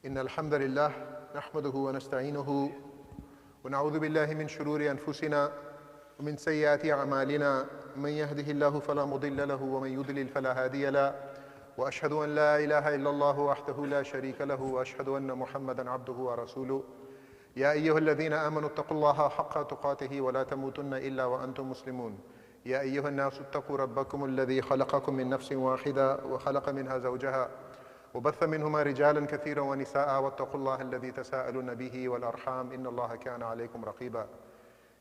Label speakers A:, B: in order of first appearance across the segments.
A: إن الحمد لله نحمده ونستعينه ونعوذ بالله من شرور أنفسنا ومن سيئات أعمالنا من يهده الله فلا مضل له ومن يضلل فلا هادي له وأشهد أن لا إله إلا الله وحده لا شريك له وأشهد أن محمدا عبده ورسوله يا أيها الذين آمنوا اتقوا الله حق تقاته ولا تموتن إلا وأنتم مسلمون يا أيها الناس اتقوا ربكم الذي خلقكم من نفس واحدة وخلق منها زوجها وبث منهما رجالا كثيرا ونساء واتقوا الله الذي تساءلون به والأرحام إن الله كان عليكم رقيبا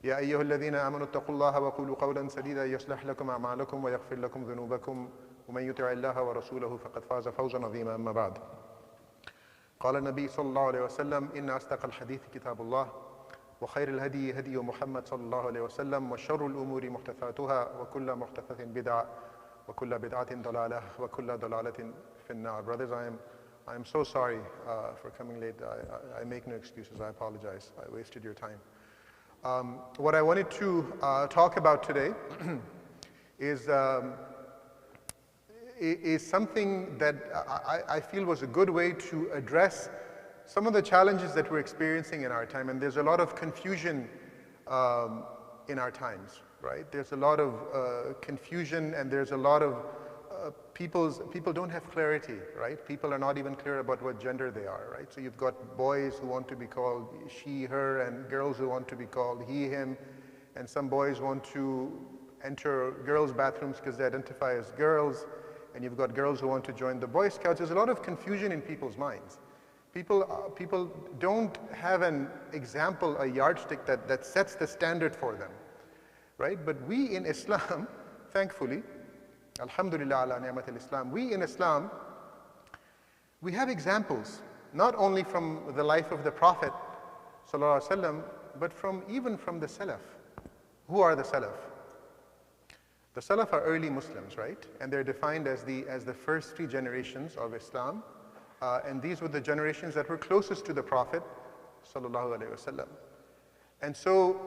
A: يا أيها الذين آمنوا اتقوا الله وقولوا قولا سديدا يصلح لكم أعمالكم ويغفر لكم ذنوبكم ومن يطع الله ورسوله فقد فاز فوزا عظيما. أما بعد، قال النبي صلى الله عليه وسلم إن أصدق الحديث كتاب الله وخير الهدي هدي محمد صلى الله عليه وسلم وشر الأمور محدثاتها وكل محدثة بدعة وكل بدعة ضلالة وكل ضلالة في النار. Brothers, I am so sorry for coming late. I make no excuses. I apologize. I wasted your time. What I wanted to talk about today is something that I feel was a good way to address some of the challenges that we're experiencing in our time. And there's a lot of confusion in our times, right? There's a lot of confusion, and there's a lot of people don't have clarity, right? People are not even clear about what gender they are, right? So you've got boys who want to be called she, her, and girls who want to be called he, him, and some boys want to enter girls' bathrooms because they identify as girls, and you've got girls who want to join the Boy Scouts. There's a lot of confusion in people's minds. People don't have an example, a yardstick that sets the standard for them, right? But we in Islam, thankfully, alhamdulillah ala ni'mat al-Islam, we in Islam, we have examples, not only from the life of the Prophet sallallahu alaihi wasallam, but even from the Salaf. Who are the Salaf? The Salaf are early Muslims, right? And they're defined as the first three generations of Islam. And these were the generations that were closest to the Prophet sallallahu alaihi wasallam. And so,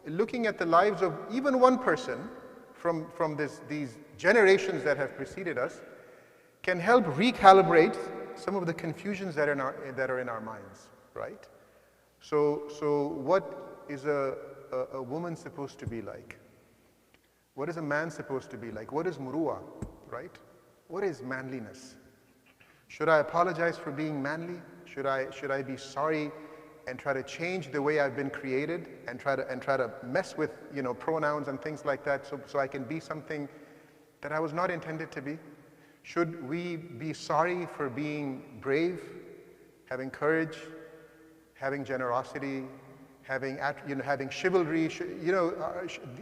A: looking at the lives of even one person from these generations that have preceded us can help recalibrate some of the confusions that are in our minds, right? So what is a woman supposed to be like? What is a man supposed to be like? What is muruwa, right? What is manliness? Should I apologize for being manly? Should I be sorry and try to change the way I've been created and try to mess with pronouns and things like that so I can be something that I was not intended to be? Should we be sorry for being brave, having courage, having generosity, having chivalry?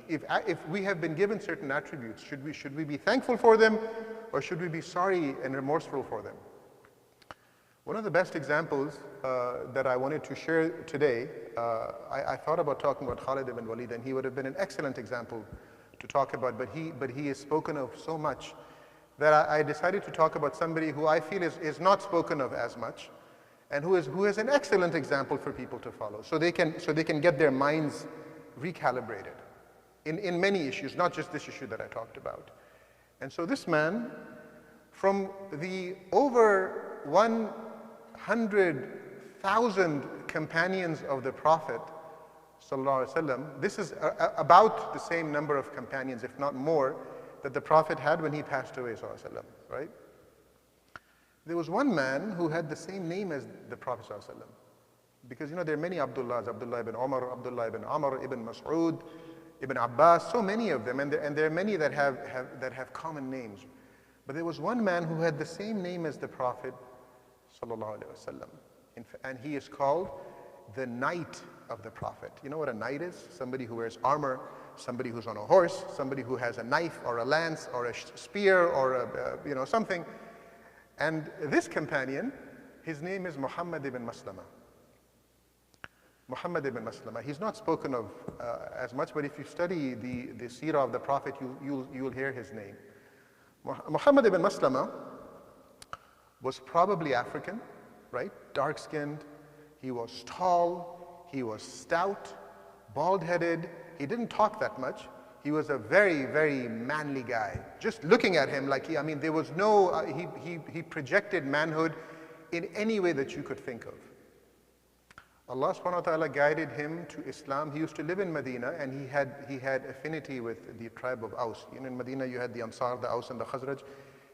A: If we have been given certain attributes, should we be thankful for them, or should we be sorry and remorseful for them? One of the best examples that I wanted to share today, I thought about talking about Khalid ibn Walid, and he would have been an excellent example to talk about, but he is spoken of so much that I decided to talk about somebody who I feel is not spoken of as much, and who is an excellent example for people to follow, so they can get their minds recalibrated in many issues, not just this issue that I talked about. And so this man, from the over 100,000 companions of the Prophet sallallahu alaihi wasallam, this is about the same number of companions, if not more, that the Prophet had when he passed away sallallahu alaihi wasallam, right? There was one man who had the same name as the Prophet sallallahu alaihi wasallam, because there are many Abdullahs, Abdullah ibn Umar, Abdullah ibn Amr, ibn Mas'ud, ibn Abbas, so many of them, and there are many that have common names. But there was one man who had the same name as the Prophet sallallahu alaihi wasallam, and he is called the Knight of the Prophet. You know what a knight is? Somebody who wears armor, somebody who's on a horse, somebody who has a knife or a lance or a spear or something. And this companion, his name is Muhammad ibn Maslama. Muhammad ibn Maslama. He's not spoken of as much, but if you study the seerah of the Prophet, you'll hear his name. Muhammad ibn Maslama was probably African, right? Dark-skinned. He was tall. He was stout, bald-headed. He didn't talk that much. He was a very, very manly guy. Just looking at him, there was no, he projected manhood in any way that you could think of. Allah subhanahu wa ta'ala guided him to Islam. He used to live in Medina, and he had affinity with the tribe of Aus. You know, in Medina you had the Ansar, the Aus and the Khazraj.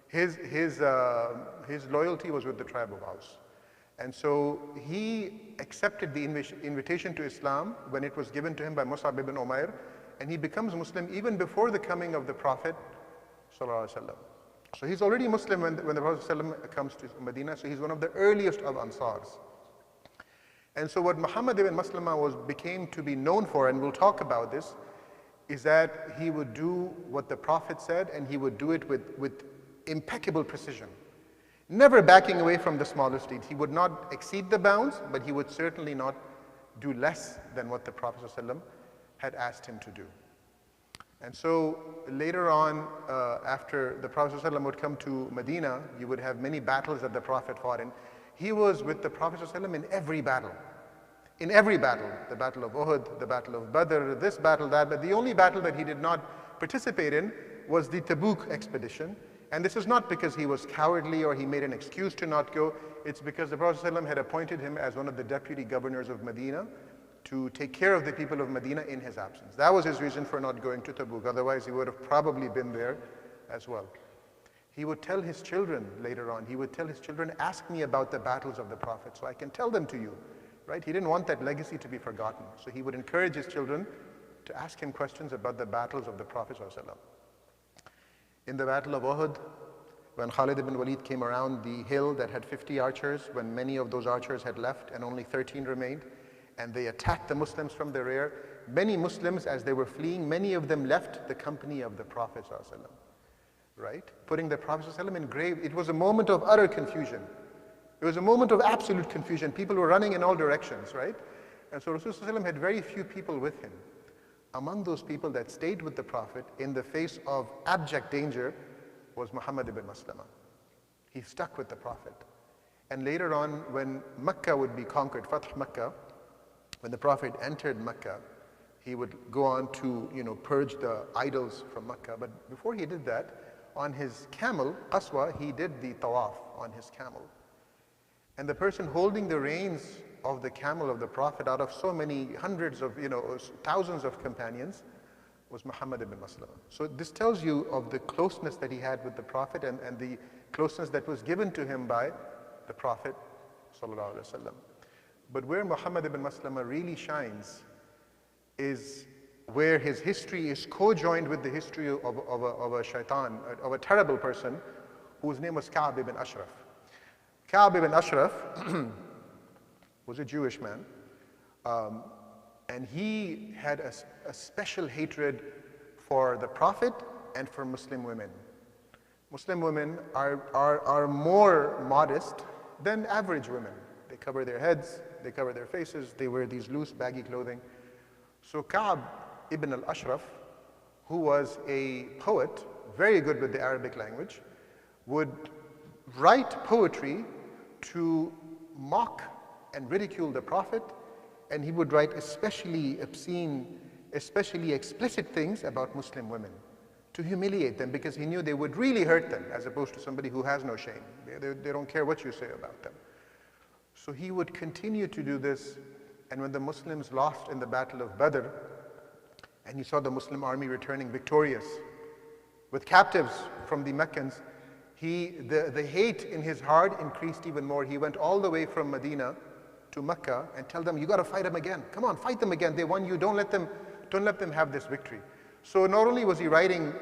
A: His loyalty was with the tribe of Aus. And so he accepted the invitation to Islam when it was given to him by Mus'ab ibn Umair, and he becomes Muslim even before the coming of the Prophet sallallahu alaihi wasallam. So he's already Muslim when the Prophet sallallahu alaihi wasallam comes to Medina, so he's one of the earliest of Ansars. And so what Muhammad ibn Maslama became to be known for, and we'll talk about this, is that he would do what the Prophet said, and he would do it with impeccable precision. Never backing away from the smallest deed. He would not exceed the bounds, but he would certainly not do less than what the Prophet ﷺ had asked him to do. And so later on, after the Prophet ﷺ would come to Medina, you would have many battles that the Prophet fought in. He was with the Prophet ﷺ in every battle. In every battle, the battle of Uhud, the battle of Badr, this battle, that, but the only battle that he did not participate in was the Tabuk expedition. And this is not because he was cowardly or he made an excuse to not go. It's because the Prophet ﷺ had appointed him as one of the deputy governors of Medina to take care of the people of Medina in his absence. That was his reason for not going to Tabuk. Otherwise, he would have probably been there as well. He would tell his children later on, he would tell his children, ask me about the battles of the Prophet so I can tell them to you. Right? He didn't want that legacy to be forgotten. So he would encourage his children to ask him questions about the battles of the Prophet ﷺ. In the Battle of Uhud, when Khalid ibn Walid came around the hill that had 50 archers, when many of those archers had left and only 13 remained, and they attacked the Muslims from the rear, many Muslims, as they were fleeing, many of them left the company of the Prophet ﷺ, right? Putting the Prophet ﷺ in grave. It was a moment of utter confusion. It was a moment of absolute confusion. People were running in all directions, right? And so Rasulullah ﷺ had very few people with him. Among those people that stayed with the Prophet in the face of abject danger was Muhammad ibn Maslama. He stuck with the Prophet. And later on, when Mecca would be conquered, Fath Mecca, when the Prophet entered Mecca, he would go on to, purge the idols from Mecca. But before he did that, on his camel, Qaswa, he did the tawaf on his camel. And the person holding the reins of the camel of the Prophet out of so many hundreds of, thousands of companions was Muhammad ibn Maslama. So this tells you of the closeness that he had with the Prophet and the closeness that was given to him by the Prophet sallallahu alaihi wasallam. But where Muhammad ibn Maslama really shines is where his history is co-joined with the history of a shaitan, of a terrible person whose name was Ka'b ibn Ashraf. Ka'b ibn Ashraf was a Jewish man, and he had a special hatred for the Prophet and for Muslim women. Muslim women are more modest than average women. They cover their heads, they cover their faces, they wear these loose, baggy clothing. So Ka'b ibn al-Ashraf, who was a poet, very good with the Arabic language, would write poetry to mock and ridicule the Prophet, and he would write especially obscene, especially explicit things about Muslim women to humiliate them, because he knew they would really hurt them, as opposed to somebody who has no shame. They don't care what you say about them. So he would continue to do this, and when the Muslims lost in the Battle of Badr, and he saw the Muslim army returning victorious with captives from the Meccans, the hate in his heart increased even more. He went all the way from Medina to Mecca and tell them, you got to fight them again. Come on, fight them again. They won you. Don't let them have this victory. So not only was he writing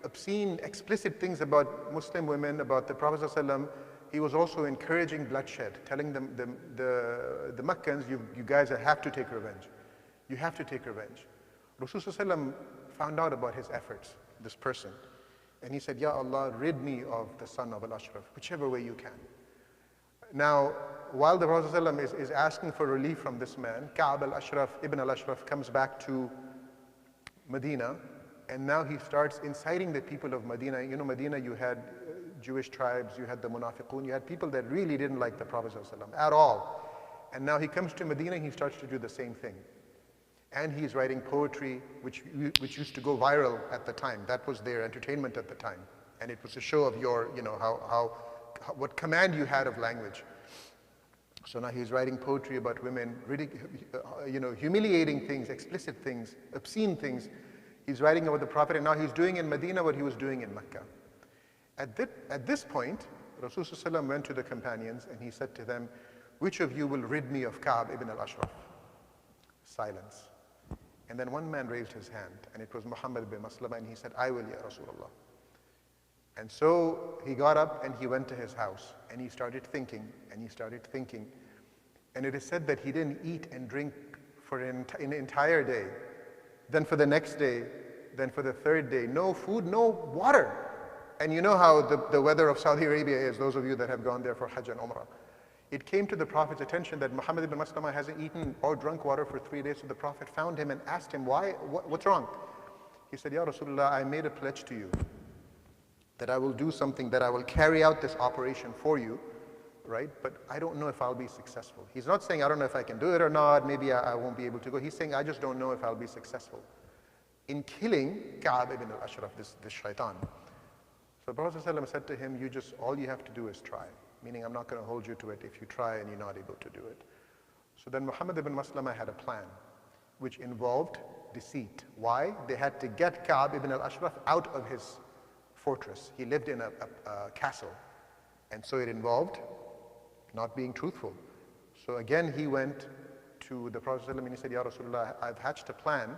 A: obscene, explicit things about Muslim women, about the Prophet ﷺ, he was also encouraging bloodshed, telling them, the Meccans, you guys have to take revenge. You have to take revenge. Rasulullah ﷺ found out about his efforts, this person. And he said, Ya Allah, rid me of the son of Al-Ashraf, whichever way you can. Now, while the Prophet ﷺ is asking for relief from this man, Ka'b ibn al-Ashraf comes back to Medina, and now he starts inciting the people of Medina. You know, Medina, you had Jewish tribes, you had the Munafiqun, you had people that really didn't like the Prophet ﷺ at all. And now he comes to Medina, and he starts to do the same thing. And he's writing poetry, which used to go viral at the time. That was their entertainment at the time. And it was a show of your, what command you had of language. So now he's writing poetry about women, humiliating things, explicit things, obscene things. He's writing about the Prophet, and now he's doing in Medina what he was doing in Mecca. At this point, Rasulullah went to the companions and he said to them, which of you will rid me of Ka'b ibn al-Ashraf? Silence. And then one man raised his hand, and it was Muhammad ibn Maslama, and he said, I will, Ya Rasulullah. And so he got up and he went to his house, and he started thinking, and he started thinking. And it is said that he didn't eat and drink for an entire day. Then for the next day, then for the third day, no food, no water. And you know how the weather of Saudi Arabia is, those of you that have gone there for Hajj and Umrah. It came to the Prophet's attention that Muhammad ibn Maslama hasn't eaten or drunk water for 3 days, so the Prophet found him and asked him, why, what's wrong? He said, Ya Rasulullah, I made a pledge to you that I will do something, that I will carry out this operation for you, right? But I don't know if I'll be successful. He's not saying, I don't know if I can do it or not, maybe I won't be able to go. He's saying, I just don't know if I'll be successful in killing Ka'b ibn al-Ashraf, this shaitan. So the Prophet ﷺ said to him, all you have to do is try. Meaning, I'm not going to hold you to it if you try and you're not able to do it. So then Muhammad ibn Maslama had a plan, which involved deceit. Why? They had to get Ka'b ibn al-Ashraf out of his fortress. He lived in a castle. And so it involved not being truthful. So again, he went to the Prophet ﷺ and he said, Ya Rasulullah, I've hatched a plan.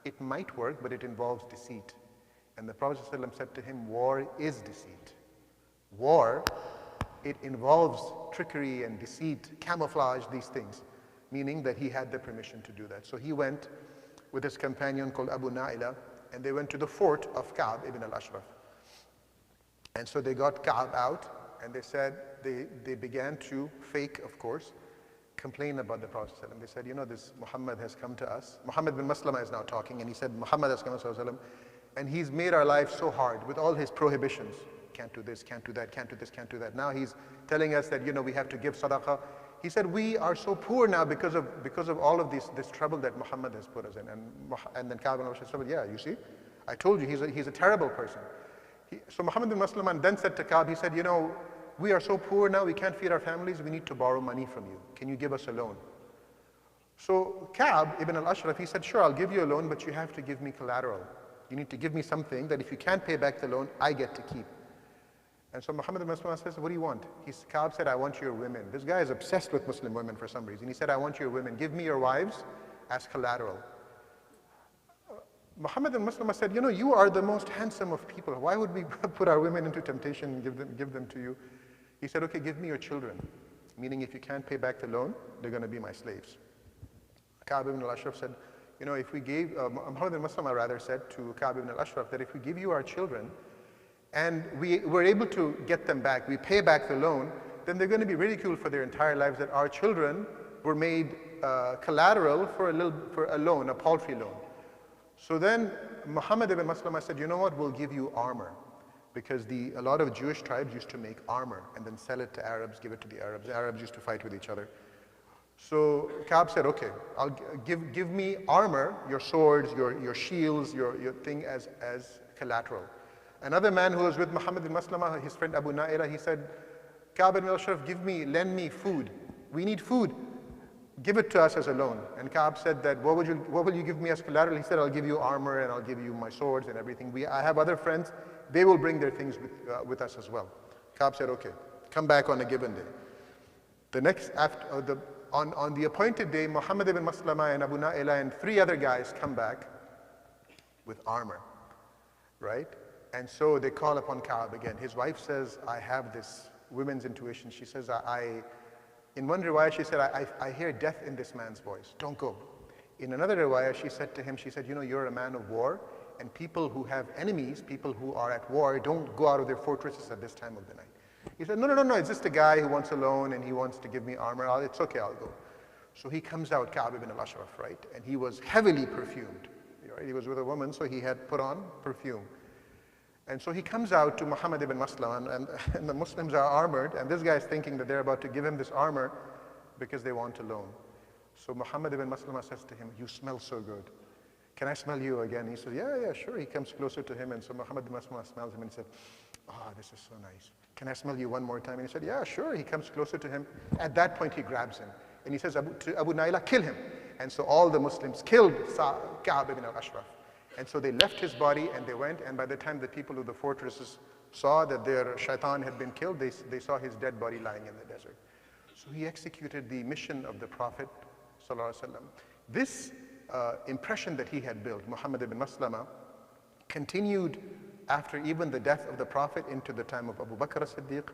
A: It might work, but it involves deceit. And the Prophet ﷺ said to him, war is deceit. War, it involves trickery and deceit, camouflage, these things, meaning that he had the permission to do that. So he went with his companion called Abu Na'ila, and they went to the fort of Ka'b ibn al-Ashraf. And so they got Ka'b out, and they said, they began to fake, of course, complain about the Prophet ﷺ. They said, this Muhammad has come to us. Muhammad bin Maslama is now talking, and he said, Muhammad has come to us, and he's made our lives so hard with all his prohibitions. Can't do this, can't do that, can't do this, can't do that. Now he's telling us that, we have to give sadaqah. He said, we are so poor now because of all of this trouble that Muhammad has put us in. And then Ka'b ibn al-Ashraf said, yeah, you see, I told you, he's a terrible person. So Muhammad bin Maslama then said to Ka'b, he said, we are so poor now, we can't feed our families, we need to borrow money from you. Can you give us a loan? So Ka'b ibn al-Ashraf, he said, sure, I'll give you a loan, but you have to give me collateral. You need to give me something that if you can't pay back the loan, I get to keep. And so Muhammad bin Maslama says, what do you want? Ka'b said, I want your women. This guy is obsessed with Muslim women for some reason. He said, I want your women. Give me your wives as collateral. Muhammad bin Maslama said, you are the most handsome of people. Why would we put our women into temptation and give them to you? He said, okay, give me your children. Meaning if you can't pay back the loan, they're going to be my slaves. Ka'b ibn al-Ashraf said, if we gave, Muhammad bin Maslama rather said to Ka'b ibn al-Ashraf that if we give you our children, and we were able to get them back, we pay back the loan, then they're going to be ridiculed for their entire lives that our children were made collateral for a loan, a paltry loan. So then Muhammad ibn Maslama said, you know what, we'll give you armor. Because a lot of Jewish tribes used to make armor and then sell it to Arabs, give it to the Arabs. The Arabs used to fight with each other. So Ka'b said, okay, I'll give me armor, your swords, your shields, your thing as collateral. Another man who was with Muhammad bin Maslama, his friend Abu Na'ila, he said, Ka'b ibn al-Ashraf, lend me food. We need food. Give it to us as a loan. And Ka'b said that, what will you give me as collateral? He said, I'll give you armor and I'll give you my swords and everything. I have other friends, they will bring their things with us as well. Ka'b said, okay, come back on a given day. On the appointed day, Muhammad ibn Maslama and Abu Na'ila and 3 other guys come back with armor, right? And so they call upon Ka'b again. His wife says, I have this women's intuition. She says, in one riwayah, she said, I hear death in this man's voice. Don't go. In another riwayah, she said to him, you're a man of war, and people who have enemies, people who are at war, don't go out of their fortresses at this time of the night. He said, no, it's just a guy who wants a loan and he wants to give me armor. It's okay, I'll go. So he comes out, Ka'b ibn al-Ashraf, right? And he was heavily perfumed. Right? He was with a woman, so he had put on perfume. And so he comes out to Muhammad ibn Maslama, and the Muslims are armored, and this guy is thinking that they're about to give him this armor because they want a loan. So Muhammad ibn Maslama says to him, you smell so good. Can I smell you again? He says, yeah, sure. He comes closer to him, and so Muhammad ibn Maslama smells him and he said, this is so nice. can I smell you one more time? And he said, yeah, sure. He comes closer to him. At that point, he grabs him. And he says to Abu Naila, kill him. And so all the Muslims killed Ka'b ibn al-Ashraf. And so they left his body and they went. And by the time the people of the fortresses saw that their shaitan had been killed, they saw his dead body lying in the desert. So he executed the mission of the Prophet ﷺ. This impression that he had built, Muhammad ibn Maslama, continued after even the death of the Prophet into the time of Abu Bakr as-Siddiq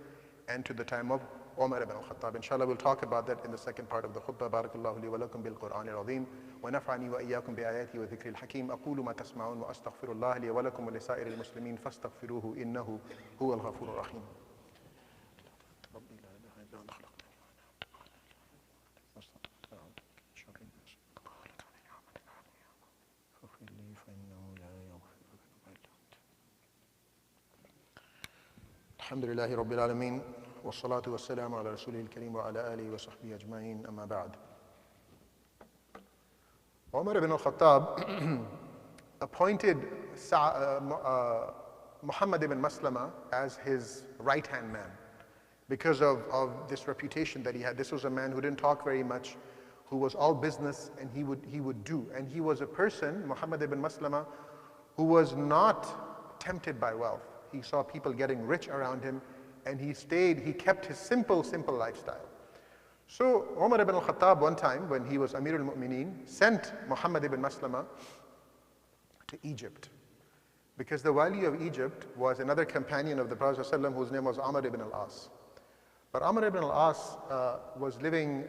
A: and to the time of Umar ibn al-Khattab. Inshallah, we'll talk about that in the second part of the khutbah. Barakallahu li wa lakum bil Qur'an al-Azim wa naf'ani wa iyyakum bi ayati wa dhikri al-hakim. Aqulu ma tasma'un wa astaghfirullah li wa lakum wa li sa'iri al-muslimin fastaghfiruhu innahu huwa al-ghafur ar-rahim. Alhamdulillahi Rabbil Alameen, wa salatu wa salamu ala Rasulil Kareem wa ala alihi wa sahbihi ajma'in, amma ba'd. Umar ibn al-Khattab appointed Muhammad ibn Maslama as his right-hand man because of this reputation that he had. This was a man who didn't talk very much, who was all business, and he would do. And he was a person, Muhammad ibn Maslama, who was not tempted by wealth. He saw people getting rich around him, and he kept his simple lifestyle. So Umar ibn al-Khattab one time, when he was Amir al-Mu'mineen, sent Muhammad ibn Maslama to Egypt. Because the wali of Egypt was another companion of the Prophet ﷺ whose name was Amr ibn al-As. But Amr ibn al-As was living,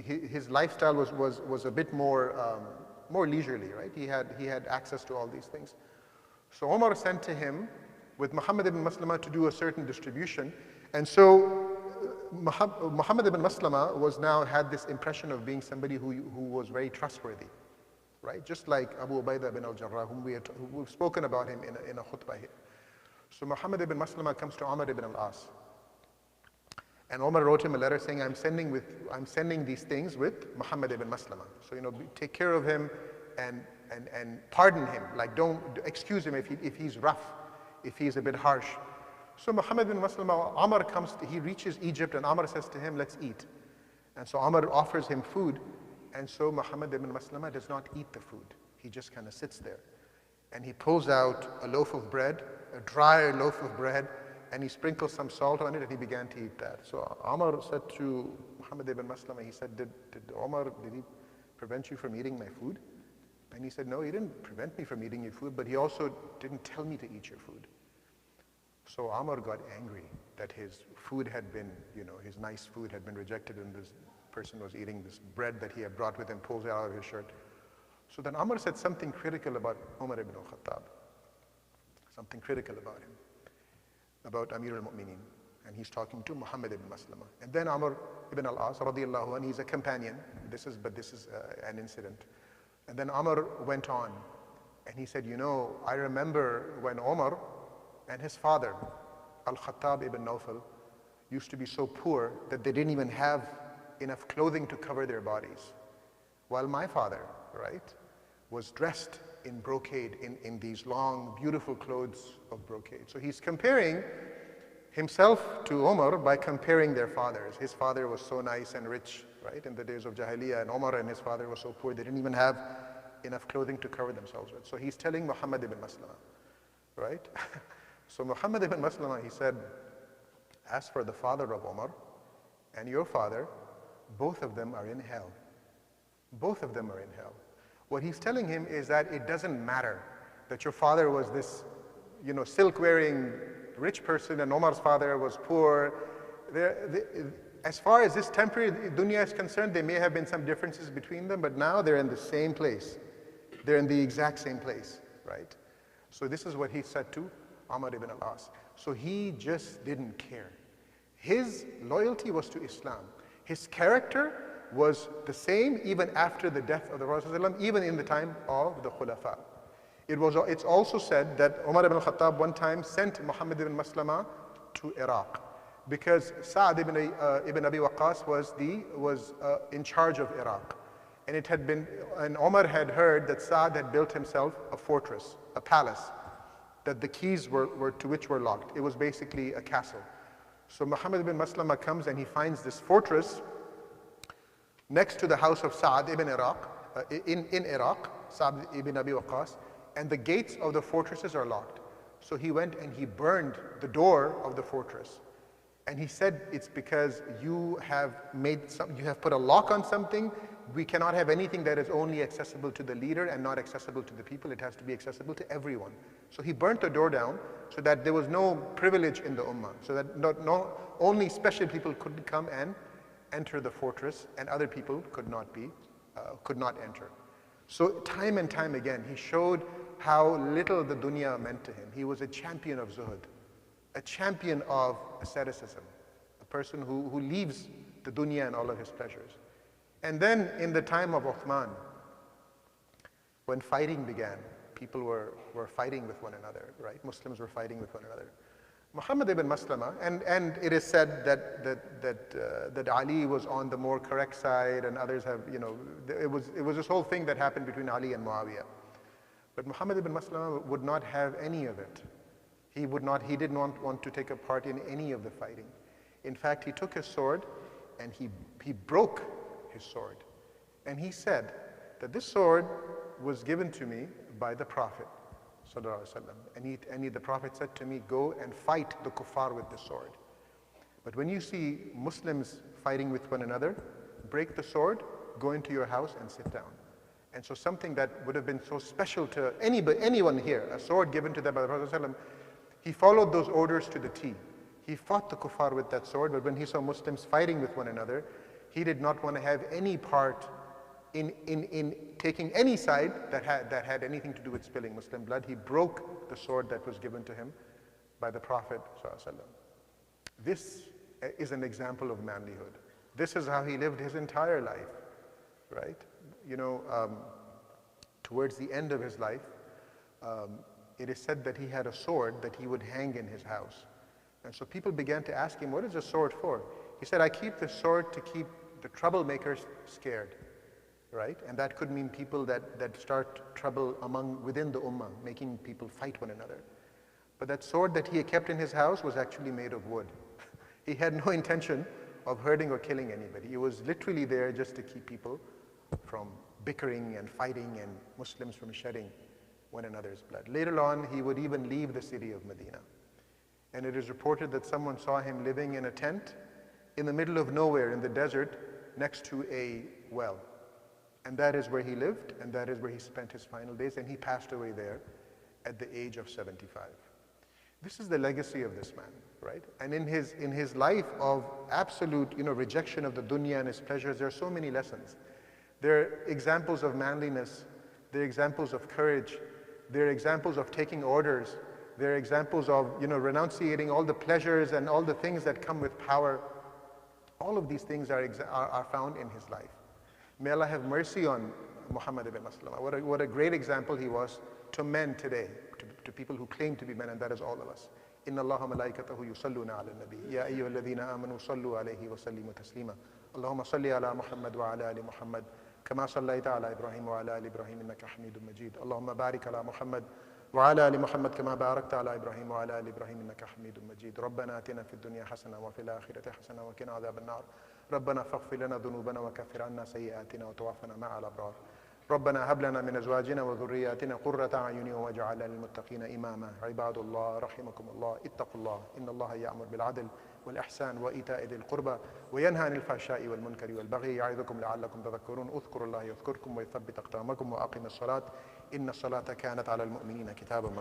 A: his lifestyle was a bit more leisurely, right? He had access to all these things. So Umar sent to him with Muhammad ibn Maslama to do a certain distribution. And so Muhammad ibn Maslama had this impression of being somebody who was very trustworthy, right? Just like Abu Ubaidah ibn al-Jarrah, whom we've spoken about him in a khutbah here. So Muhammad ibn Maslama comes to Umar ibn al-As. And Umar wrote him a letter saying, I'm sending these things with Muhammad ibn Maslama. So, take care of him and pardon him. Like, don't excuse him if he's rough, if he's a bit harsh. So Muhammad bin Maslama, Amr he reaches Egypt, and Amr says to him, let's eat. And so Amr offers him food, and so Muhammad ibn Maslama does not eat the food. He just kind of sits there. And he pulls out a loaf of bread, a dry loaf of bread, and he sprinkles some salt on it, and he began to eat that. So Amr said to Muhammad ibn Maslama, he said, did he prevent you from eating my food? And he said, no, he didn't prevent me from eating your food, but he also didn't tell me to eat your food. So Amr got angry that his food had been, his nice food had been rejected, and this person was eating this bread that he had brought with him, pulls it out of his shirt. So then Amr said something critical about Umar ibn al-Khattab, something critical about him, about Amir al-Mu'mineen. And he's talking to Muhammad ibn Maslama. And then Amr ibn al-As, radiyallahu anhu, he's a companion. This is an incident. And then Umar went on, and he said, I remember when Umar and his father, Al-Khattab ibn Nawfal, used to be so poor that they didn't even have enough clothing to cover their bodies. While my father, right, was dressed in brocade, in these long, beautiful clothes of brocade. So he's comparing himself to Umar by comparing their fathers. His father was so nice and rich, right, in the days of Jahiliyyah, and Umar and his father were so poor, they didn't even have enough clothing to cover themselves with. So he's telling Muhammad ibn Maslama, right? So Muhammad ibn Maslama, he said, as for the father of Umar and your father, both of them are in hell. Both of them are in hell. What he's telling him is that it doesn't matter that your father was this, silk-wearing rich person and Umar's father was poor. As far as this temporary dunya is concerned, there may have been some differences between them, but now they're in the same place. They're in the exact same place, right? So this is what he said to Amr ibn al-As. So he just didn't care. His loyalty was to Islam. His character was the same even after the death of the Prophet ﷺ, even in the time of the Khulafa. It's also said that Umar ibn al-Khattab one time sent Muhammad ibn Maslama to Iraq, because Sa'd ibn Abi Waqqas was in charge of Iraq. And Umar had heard that Sa'd had built himself a fortress, a palace that the keys were to which were locked. It was basically a castle. So Muhammad ibn Maslama comes and he finds this fortress next to the house of Sa'ad ibn Iraq, in Iraq, Sa'ad ibn Abi Waqqas, and the gates of the fortresses are locked. So he went and he burned the door of the fortress. And he said, it's because you have put a lock on something. We cannot have anything that is only accessible to the leader and not accessible to the people. It has to be accessible to everyone. So he burnt the door down so that there was no privilege in the ummah, so that only special people could come and enter the fortress, and other people could not enter. So time and time again, he showed how little the dunya meant to him. He was a champion of zuhud, a champion of asceticism, a person who leaves the dunya and all of his pleasures. And then in the time of Uthman, when fighting began, people were fighting with one another, right? Muslims were fighting with one another. Muhammad ibn Maslama, and it is said that Ali was on the more correct side, and others have, it was this whole thing that happened between Ali and Muawiyah. But Muhammad ibn Maslama would not have any of it. He did not want to take a part in any of the fighting. In fact, he took his sword and he broke his sword. And he said that this sword was given to me by the Prophet ﷺ. And the Prophet said to me, go and fight the kuffar with this sword. But when you see Muslims fighting with one another, break the sword, go into your house and sit down. And so something that would have been so special to anyone here, a sword given to them by the Prophet ﷺ, he followed those orders to the T. He fought the kuffar with that sword, but when he saw Muslims fighting with one another, he did not want to have any part in taking any side that had anything to do with spilling Muslim blood. He broke the sword that was given to him by the Prophet ﷺ. This is an example of manlyhood. This is how he lived his entire life, right? Towards the end of his life, it is said that he had a sword that he would hang in his house. And so people began to ask him, what is the sword for? He said, I keep the sword to keep the troublemakers scared, right? And that could mean people that start trouble within the ummah, making people fight one another. But that sword that he had kept in his house was actually made of wood. He had no intention of hurting or killing anybody. He was literally there just to keep people from bickering and fighting and Muslims from shedding one another's blood. Later on, he would even leave the city of Medina. And it is reported that someone saw him living in a tent in the middle of nowhere in the desert next to a well. And that is where he lived, and that is where he spent his final days, and he passed away there at the age of 75. This is the legacy of this man, right? And in his life of absolute rejection of the dunya and his pleasures, there are so many lessons. There are examples of manliness, there are examples of courage, there are examples of taking orders, there are examples of renunciating all the pleasures and all the things that come with power. All of these things are found in his life. May Allah have mercy on Muhammad ibn Maslama. What a great example he was to men today, to people who claim to be men, and that is all of us. Inna Allaha malaikatahu yusalluna ala nabi. Ya ayyuha alladhina amanu sallu alayhi wa sallimu taslima. Allahumma salli ala Muhammad wa ala ali Muhammad. كما صليت على إبراهيم وعلى آل إبراهيم إنك حميد مجيد اللهم بارك على محمد وعلى آل محمد كما باركت على إبراهيم وعلى آل إبراهيم إنك حميد مجيد ربنا آتنا في الدنيا حسنة وفي الآخرة حسنة وقنا عذاب النار ربنا فاغفر لنا ذنوبنا وكفر عنا سيئاتنا وتوفنا مع الأبرار ربنا هب لنا من أزواجنا وذرياتنا قرة أعين واجعلنا للمتقين إماما عباد الله رحمكم الله اتقوا الله إن الله يأمر بالعدل والإحسان وإيتاء ذي القربى وينهى عن الفحشاء والمنكر والبغي يعظكم لعلكم تذكرون اذكروا الله يذكركم ويثبت أقدامكم وأقيموا الصلاة إن الصلاة كانت على المؤمنين كتابا